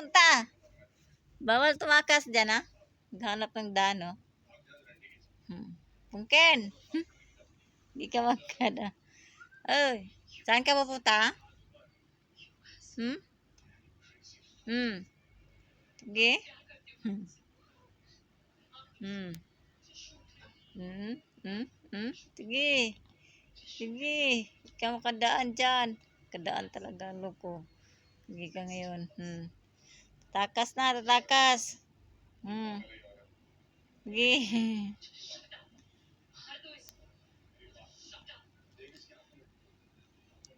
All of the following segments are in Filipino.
pupunta? Bawal tumakas dyan, ha? Maghanap ng daan, oh. Pungken. Hindi ka magkada. Ay, saan ka pupunta? Sige. Sige. Sige. Ikaw makadaan dyan. Kadaan talaga, loko. Sige ka ngayon. Tatakas na, tatakas. Sige.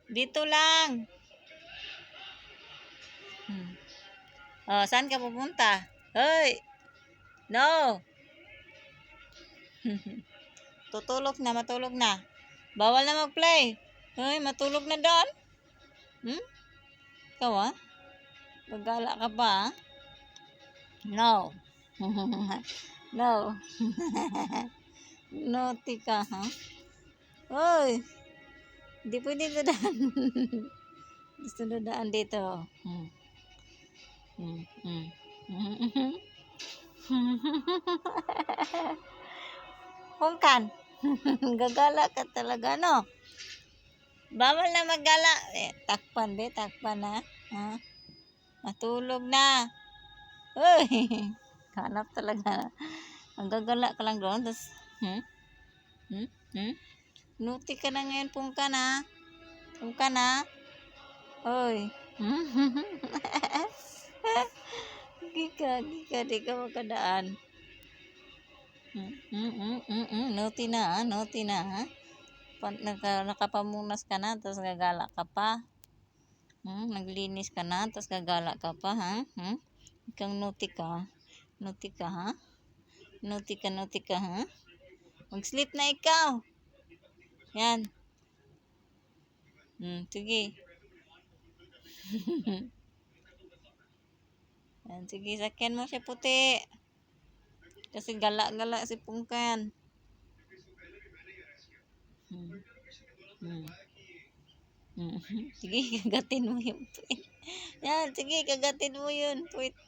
Dito lang. Oh, saan ka pupunta? Hoy! No! Tutulog na, matulog na. Bawal na mag-play. Hoy, matulog na doon. Ikaw, ha? Gagala ka pa, ha? No. No. Naughty ka, ha? Hoy! Hindi pwede dadaan. Gusto dadaan dito. Pungkan. Gagala ka talaga, no? Bawal na maggala. Takpan, be. Takpan, ha? Matulog na. Uy! Hanap talaga. Ang gagala ka lang doon. Tapos, Nuti ka na ngayon, Pungkan, ha? Pungkan, ha? Uy. Di ka makadaan. Naughty na, ha? Naughty na, ha? Nakapamunas ka na, tapos gagala ka pa. Naglinis ka na, tapos gagala ka pa, ha? Ikaw naughty ka. Naughty ka, ha? Naughty ka, ha? Mag-sleep na ikaw. Yan. Sige. Yan, sige, sakyan mo siya puti. Kasi gala-gala si Pungkan. Sige, kagatin mo yung puwit. Yan, sige, kagatin mo yun. Puwit.